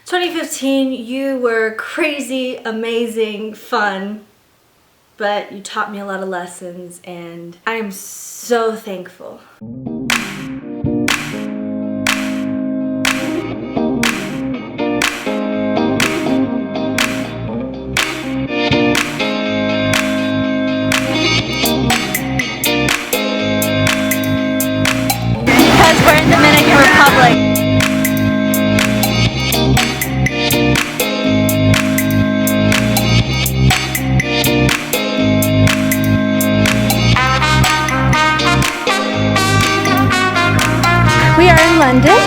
2015, you were crazy, amazing, fun, but you taught me a lot of lessons, and I am so thankful. Because we're in the Dominican Republic. We are in London.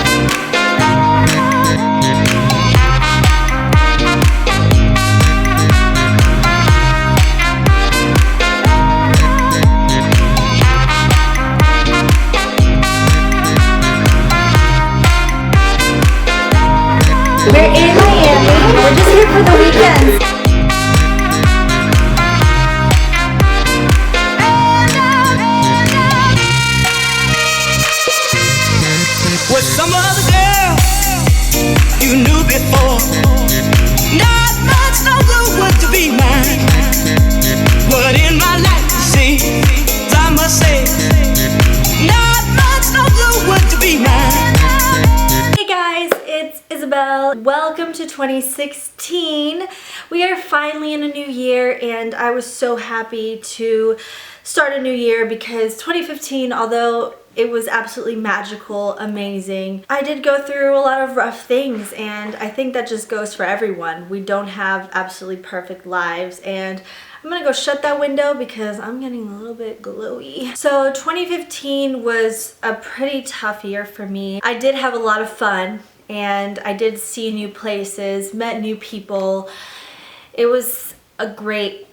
We're in Miami. We're just here for the weekend. With some other girl you knew before, not much no good would to be mine. But in my life, you see, I must say, not much no good would to be mine. Hey guys, it's Isabel. Welcome to 2016. We are finally in a new year, and I was so happy to start a new year because 2015, although it was absolutely magical, amazing, I did go through a lot of rough things, and I think that just goes for everyone. We don't have absolutely perfect lives, and I'm gonna go shut that window because I'm getting a little bit glowy. So 2015 was a pretty tough year for me. I did have a lot of fun, and I did see new places, met new people. It was a great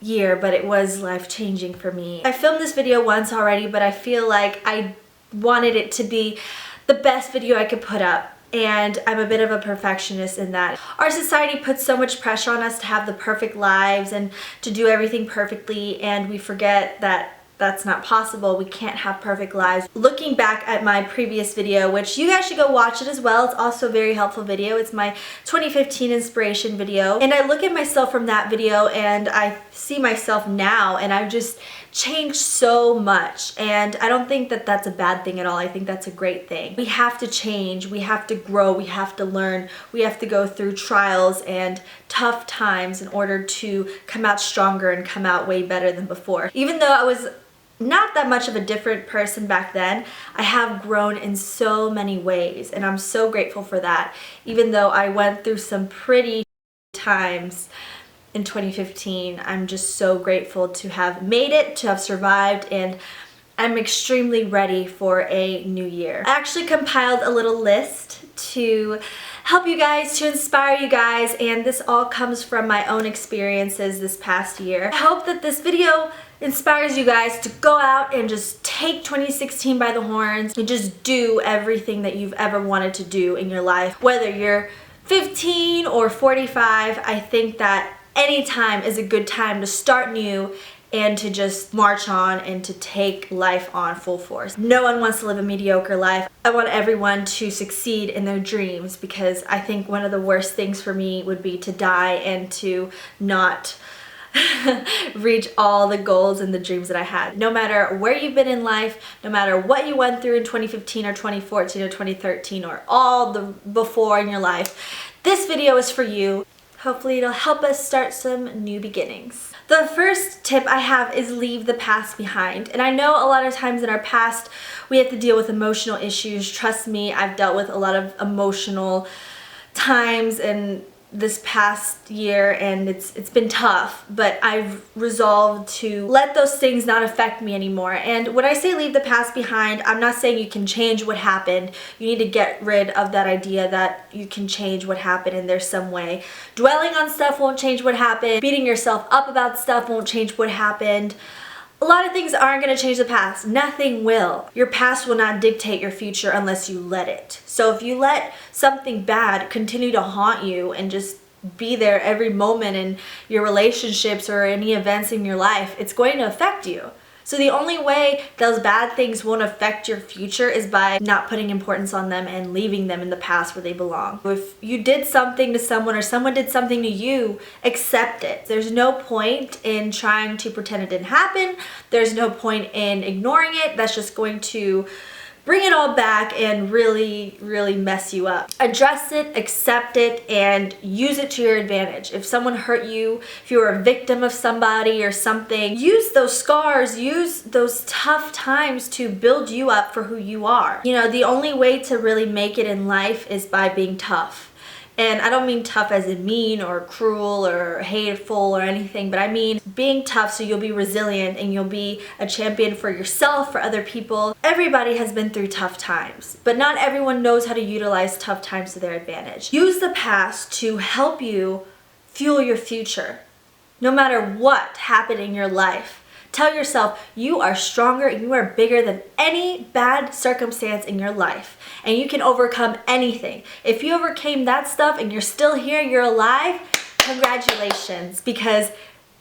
year, but it was life-changing for me. I filmed this video once already, but I feel like I wanted it to be the best video I could put up, and I'm a bit of a perfectionist in that. Our society puts so much pressure on us to have the perfect lives and to do everything perfectly, and we forget that that's not possible. We can't have perfect lives. Looking back at my previous video, which you guys should go watch it as well, it's also a very helpful video. It's my 2015 inspiration video, and I look at myself from that video and I see myself now, and I've just changed so much, and I don't think that that's a bad thing at all. I think that's a great thing. We have to change, we have to grow, we have to learn, we have to go through trials and tough times in order to come out stronger and come out way better than before. Even though I was not that much of a different person back then, I have grown in so many ways, and I'm so grateful for that. Even though I went through some pretty times in 2015, I'm just so grateful to have made it, to have survived, and I'm extremely ready for a new year. I actually compiled a little list to help you guys, to inspire you guys, and this all comes from my own experiences this past year. I hope that this video inspires you guys to go out and just take 2016 by the horns and just do everything that you've ever wanted to do in your life. Whether you're 15 or 45, I think that any time is a good time to start new and to just march on and to take life on full force. No one wants to live a mediocre life. I want everyone to succeed in their dreams, because I think one of the worst things for me would be to die and to not reach all the goals and the dreams that I had. No matter where you've been in life, no matter what you went through in 2015 or 2014 or 2013 or all the before in your life, this video is for you. Hopefully it'll help us start some new beginnings. The first tip I have is leave the past behind. And I know a lot of times in our past we have to deal with emotional issues. Trust me, I've dealt with a lot of emotional times in this past year, and it's been tough, but I've resolved to let those things not affect me anymore. And when I say leave the past behind, I'm not saying you can change what happened. You need to get rid of that idea that you can change what happened and there's some way. Dwelling on stuff won't change what happened. Beating yourself up about stuff won't change what happened. A lot of things aren't going to change the past. Nothing will. Your past will not dictate your future unless you let it. So if you let something bad continue to haunt you and just be there every moment in your relationships or any events in your life, it's going to affect you. So the only way those bad things won't affect your future is by not putting importance on them and leaving them in the past where they belong. If you did something to someone or someone did something to you, accept it. There's no point in trying to pretend it didn't happen. There's no point in ignoring it. That's just going to bring it all back and really, really mess you up. Address it, accept it, and use it to your advantage. If someone hurt you, if you were a victim of somebody or something, use those scars, use those tough times to build you up for who you are. You know, the only way to really make it in life is by being tough. And I don't mean tough as in mean or cruel or hateful or anything, but I mean being tough so you'll be resilient and you'll be a champion for yourself, for other people. Everybody has been through tough times, but not everyone knows how to utilize tough times to their advantage. Use the past to help you fuel your future, no matter what happened in your life. Tell yourself you are stronger and you are bigger than any bad circumstance in your life. And you can overcome anything. If you overcame that stuff and you're still here, you're alive, congratulations, because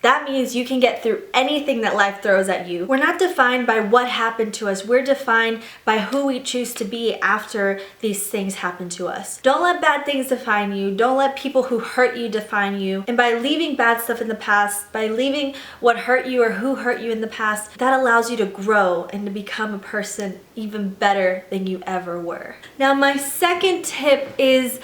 that means you can get through anything that life throws at you. We're not defined by what happened to us. We're defined by who we choose to be after these things happen to us. Don't let bad things define you. Don't let people who hurt you define you. And by leaving bad stuff in the past, by leaving what hurt you or who hurt you in the past, that allows you to grow and to become a person even better than you ever were. Now, my second tip is,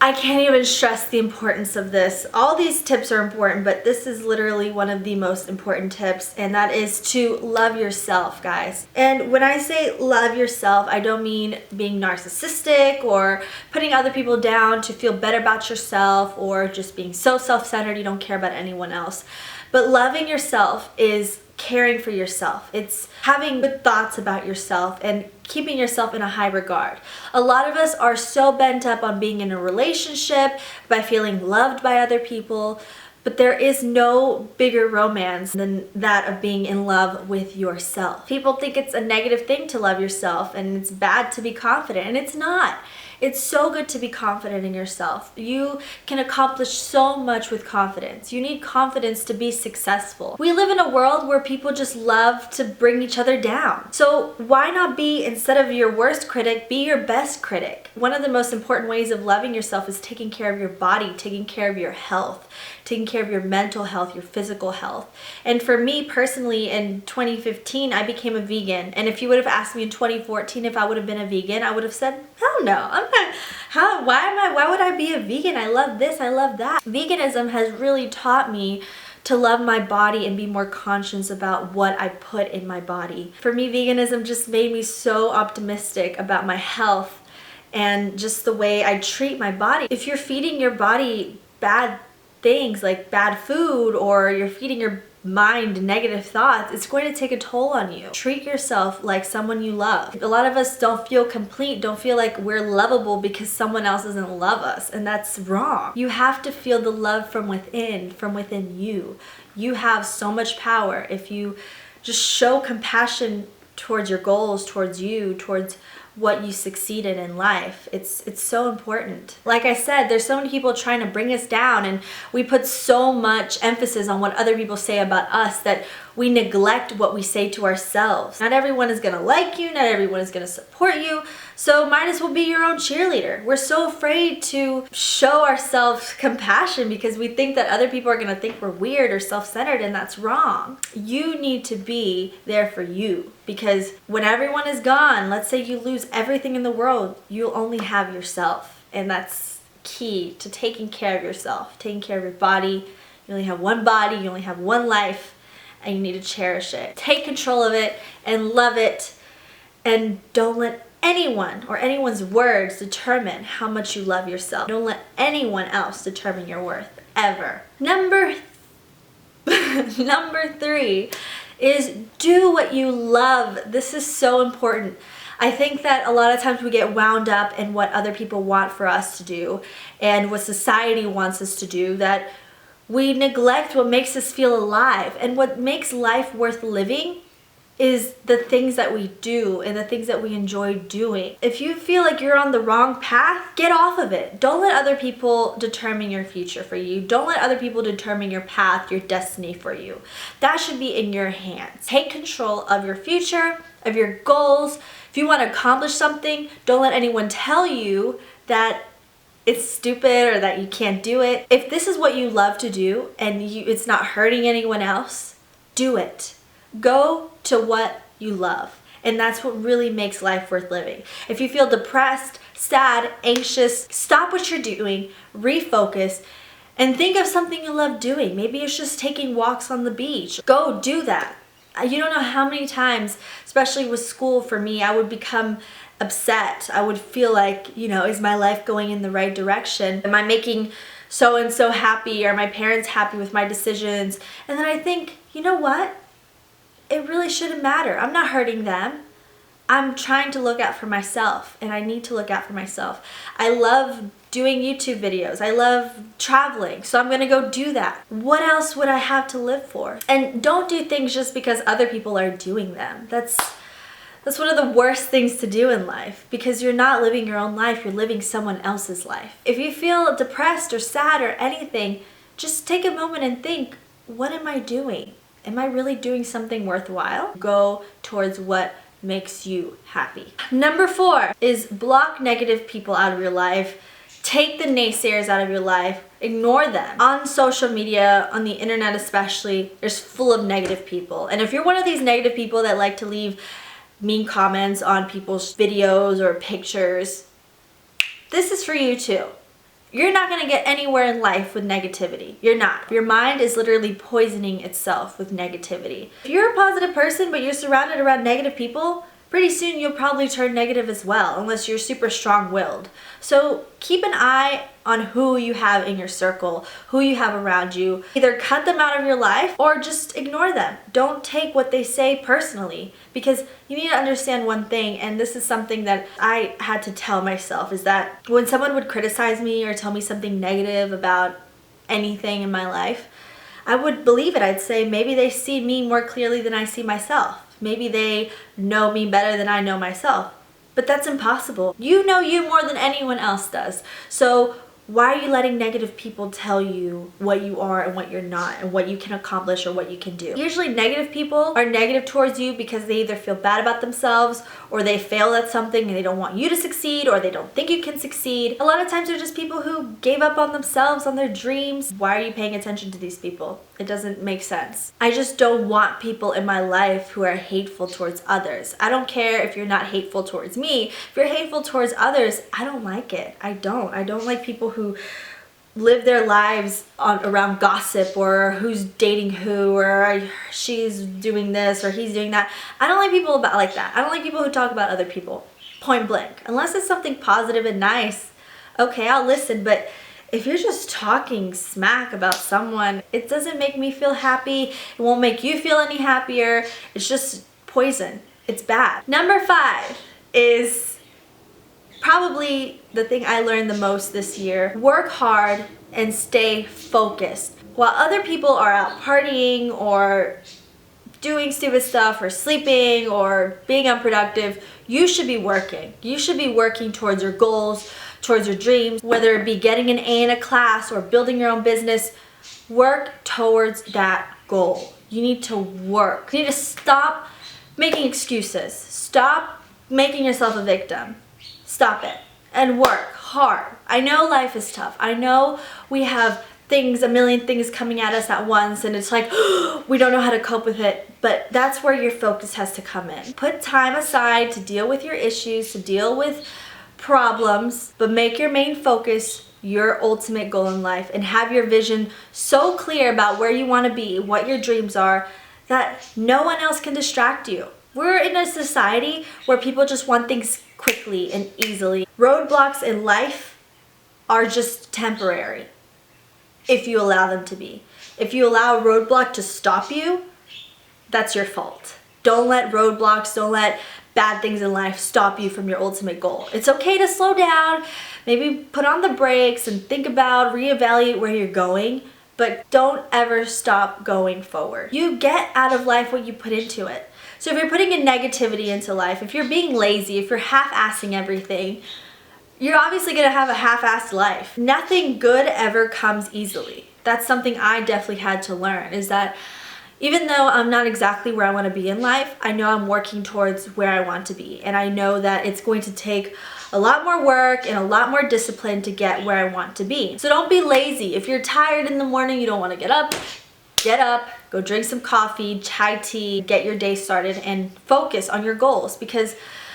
I can't even stress the importance of this. All these tips are important, but this is literally one of the most important tips, and that is to love yourself, guys. And when I say love yourself, I don't mean being narcissistic or putting other people down to feel better about yourself or just being so self-centered you don't care about anyone else. But loving yourself is caring for yourself. It's having good thoughts about yourself and keeping yourself in a high regard. A lot of us are so bent up on being in a relationship, by feeling loved by other people, but there is no bigger romance than that of being in love with yourself. People think it's a negative thing to love yourself and it's bad to be confident, and it's not. It's so good to be confident in yourself. You can accomplish so much with confidence. You need confidence to be successful. We live in a world where people just love to bring each other down. So why not be, instead of your worst critic, be your best critic? One of the most important ways of loving yourself is taking care of your body, taking care of your health, taking care of your mental health, your physical health. And for me personally, in 2015, I became a vegan. And if you would have asked me in 2014 if I would have been a vegan, I would have said, hell no, I'm not. Why would I be a vegan? I love this, I love that. Veganism has really taught me to love my body and be more conscious about what I put in my body. For me, veganism just made me so optimistic about my health and just the way I treat my body. If you're feeding your body bad things like bad food, or you're feeding your mind negative thoughts, it's going to take a toll on you. Treat yourself like someone you love. A lot of us don't feel complete, don't feel like we're lovable because someone else doesn't love us, and that's wrong. You have to feel the love from within you. You have so much power if you just show compassion towards your goals, towards you, towards what you succeeded in life. It's so important. Like I said, there's so many people trying to bring us down, and we put so much emphasis on what other people say about us that we neglect what we say to ourselves. Not everyone is gonna like you, not everyone is gonna support you, so might as well be your own cheerleader. We're so afraid to show ourselves compassion because we think that other people are gonna think we're weird or self-centered, and that's wrong. You need to be there for you, because when everyone is gone, let's say you lose everything in the world, you'll only have yourself, and that's key to taking care of yourself, taking care of your body. You only have one body, you only have one life, and you need to cherish it. Take control of it and love it, and don't let anyone or anyone's words determine how much you love yourself. Don't let anyone else determine your worth, ever. Number 3 is do what you love. This is so important. I think that a lot of times we get wound up in what other people want for us to do and what society wants us to do, that we neglect what makes us feel alive. And what makes life worth living is the things that we do and the things that we enjoy doing. If you feel like you're on the wrong path, get off of it. Don't let other people determine your future for you. Don't let other people determine your path, your destiny for you. That should be in your hands. Take control of your future, of your goals. If you want to accomplish something, don't let anyone tell you that it's stupid or that you can't do it. If this is what you love to do and it's not hurting anyone else, do it. Go to what you love. And that's what really makes life worth living. If you feel depressed, sad, anxious, stop what you're doing, refocus, and think of something you love doing. Maybe it's just taking walks on the beach. Go do that. You don't know how many times, especially with school for me, I would become upset. I would feel like, is my life going in the right direction? Am I making so-and-so happy? Are my parents happy with my decisions? And then I think, you know what? It really shouldn't matter. I'm not hurting them. I'm trying to look out for myself, and I need to look out for myself. I love doing YouTube videos. I love traveling, so I'm gonna go do that. What else would I have to live for? And don't do things just because other people are doing them. That's one of the worst things to do in life, because you're not living your own life, you're living someone else's life. If you feel depressed or sad or anything, just take a moment and think, what am I doing? Am I really doing something worthwhile? Go towards what makes you happy. Number 4 is block negative people out of your life. Take the naysayers out of your life. Ignore them. On social media, on the internet especially, there's full of negative people. And if you're one of these negative people that like to leave mean comments on people's videos or pictures, this is for you too. You're not going to get anywhere in life with negativity. You're not. Your mind is literally poisoning itself with negativity. If you're a positive person but you're surrounded around negative people, pretty soon you'll probably turn negative as well, unless you're super strong-willed. So keep an eye on who you have in your circle, who you have around you. Either cut them out of your life or just ignore them. Don't take what they say personally, because you need to understand one thing, and this is something that I had to tell myself, is that when someone would criticize me or tell me something negative about anything in my life, I would believe it. I'd say maybe they see me more clearly than I see myself. Maybe they know me better than I know myself. But that's impossible. You know you more than anyone else does. So why are you letting negative people tell you what you are and what you're not, and what you can accomplish or what you can do? Usually negative people are negative towards you because they either feel bad about themselves, or they failed at something and they don't want you to succeed, or they don't think you can succeed. A lot of times they're just people who gave up on themselves, on their dreams. Why are you paying attention to these people? It doesn't make sense. I just don't want people in my life who are hateful towards others. I don't care if you're not hateful towards me. If you're hateful towards others, I don't like it. I don't like people who live their lives around gossip, or who's dating who, or she's doing this or he's doing that. I don't like people like that. I don't like people who talk about other people, point blank. Unless it's something positive and nice, okay, I'll listen. But if you're just talking smack about someone, it doesn't make me feel happy. It won't make you feel any happier. It's just poison. It's bad. Number 5 is probably the thing I learned the most this year. Work hard and stay focused. While other people are out partying or doing stupid stuff or sleeping or being unproductive, you should be working. You should be working towards your goals, towards your dreams, whether it be getting an A in a class or building your own business. Work towards that goal. You need to work. You need to stop making excuses. Stop making yourself a victim. Stop it and work hard. I know life is tough. I know we have a million things coming at us at once, and it's like we don't know how to cope with it, but that's where your focus has to come in. Put time aside to deal with your issues, to deal with problems, but make your main focus your ultimate goal in life, and have your vision so clear about where you want to be, what your dreams are, that no one else can distract you. We're in a society where people just want things quickly and easily. Roadblocks in life are just temporary if you allow them to be. If you allow a roadblock to stop you, that's your fault. Don't let roadblocks, don't let bad things in life stop you from your ultimate goal. It's okay to slow down, maybe put on the brakes and think about, reevaluate where you're going, but don't ever stop going forward. You get out of life what you put into it. So if you're putting in negativity into life, if you're being lazy, if you're half-assing everything, you're obviously going to have a half-assed life. Nothing good ever comes easily. That's something I definitely had to learn, is that even though I'm not exactly where I want to be in life, I know I'm working towards where I want to be. And I know that it's going to take a lot more work and a lot more discipline to get where I want to be. So don't be lazy. If you're tired in the morning, you don't want to get up, go drink some coffee, chai tea, get your day started and focus on your goals, because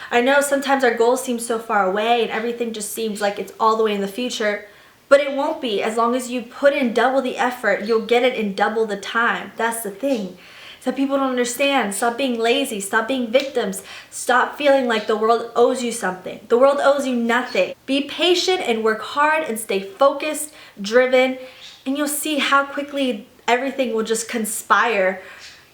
I know sometimes our goals seem so far away and everything just seems like it's all the way in the future, but it won't be. As long as you put in double the effort, you'll get it in double the time. That's the thing. So people don't understand. Stop being lazy. Stop being victims. Stop feeling like the world owes you something. The world owes you nothing. Be patient and work hard and stay focused, driven, and you'll see how quickly everything will just conspire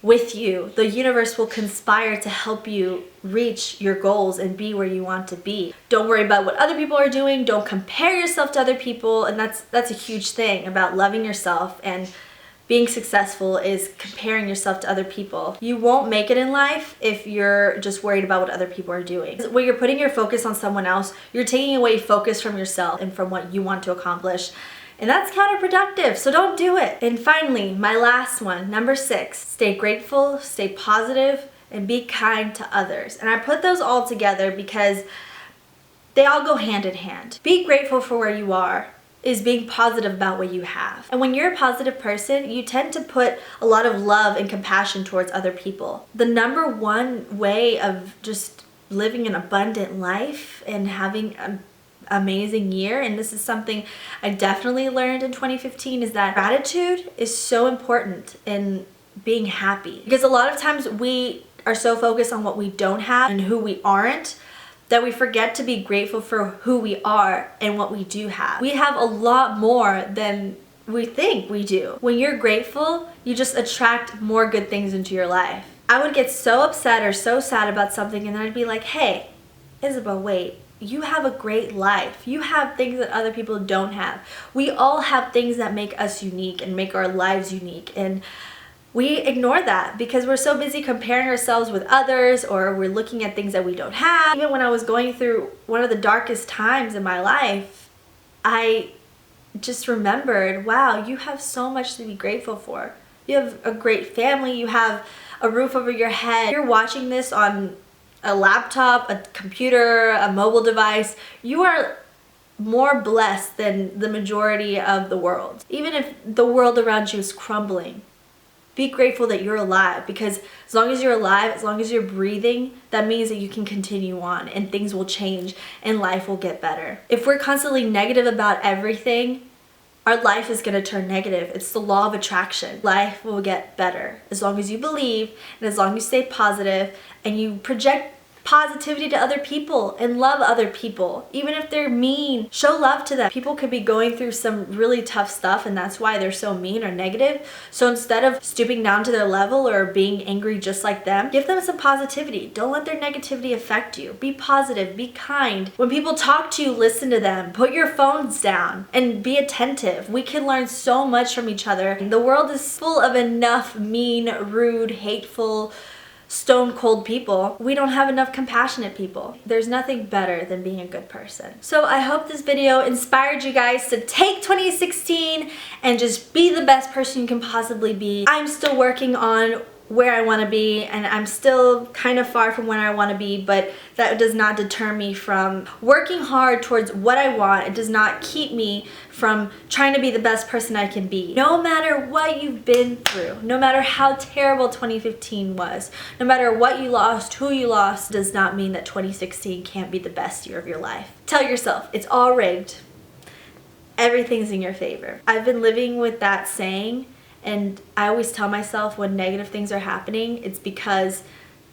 with you. The universe will conspire to help you reach your goals and be where you want to be. Don't worry about what other people are doing. Don't compare yourself to other people. And that's a huge thing about loving yourself and being successful, is comparing yourself to other people. You won't make it in life if you're just worried about what other people are doing. When you're putting your focus on someone else, you're taking away focus from yourself and from what you want to accomplish. And that's counterproductive, so don't do it. And finally, my last one, number 6, stay grateful, stay positive, and be kind to others. And I put those all together because they all go hand in hand. Be grateful for where you are is being positive about what you have. And when you're a positive person, you tend to put a lot of love and compassion towards other people. The number one way of just living an abundant life and having an amazing year, and this is something I definitely learned in 2015, is that gratitude is so important in being happy. Because a lot of times we are so focused on what we don't have and who we aren't, that we forget to be grateful for who we are and what we do have. We have a lot more than we think we do. When you're grateful, you just attract more good things into your life. I would get so upset or so sad about something, and then I'd be like, hey, Isabel, wait. You have a great life. You have things that other people don't have. We all have things that make us unique and make our lives unique. And we ignore that because we're so busy comparing ourselves with others, or we're looking at things that we don't have. Even when I was going through one of the darkest times in my life, I just remembered, wow, you have so much to be grateful for. You have a great family. You have a roof over your head. You're watching this on a laptop, a computer, a mobile device. You are more blessed than the majority of the world. Even if the world around you is crumbling, be grateful that you're alive, because as long as you're alive, as long as you're breathing, that means that you can continue on and things will change and life will get better. If we're constantly negative about everything, our life is going to turn negative. It's the law of attraction. Life will get better as long as you believe and as long as you stay positive and you project positivity to other people and love other people. Even if they're mean, show love to them. People could be going through some really tough stuff, and that's why they're so mean or negative. So instead of stooping down to their level or being angry just like them, give them some positivity. Don't let their negativity affect you. Be positive, be kind. When people talk to you, listen to them. Put your phones down and be attentive. We can learn so much from each other. The world is full of enough mean, rude, hateful, stone cold people. We don't have enough compassionate people. There's nothing better than being a good person. So I hope this video inspired you guys to take 2016 and just be the best person you can possibly be. I'm still working on where I want to be, and I'm still kind of far from where I want to be, but that does not deter me from working hard towards what I want. It does not keep me from trying to be the best person I can be. No matter what you've been through, no matter how terrible 2015 was, no matter what you lost, who you lost, does not mean that 2016 can't be the best year of your life. Tell yourself, it's all rigged. Everything's in your favor. I've been living with that saying, and I always tell myself when negative things are happening, it's because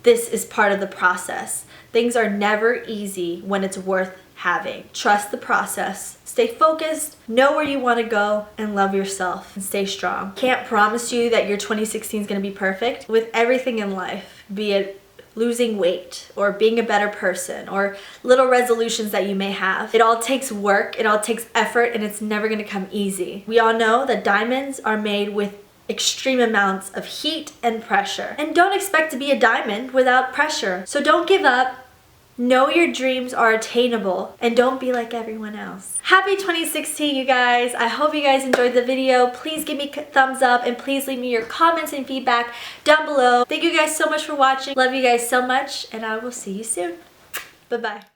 this is part of the process. Things are never easy when it's worth having. Trust the process. Stay focused, know where you want to go, and love yourself, and stay strong. Can't promise you that your 2016 is going to be perfect. With everything in life, be it losing weight or being a better person or little resolutions that you may have, it all takes work, it all takes effort, and it's never going to come easy. We all know that diamonds are made with extreme amounts of heat and pressure. And don't expect to be a diamond without pressure. So don't give up. Know your dreams are attainable and don't be like everyone else. Happy 2016, you guys. I hope you guys enjoyed the video. Please give me a thumbs up and please leave me your comments and feedback down below. Thank you guys so much for watching. Love you guys so much and I will see you soon. Bye-bye.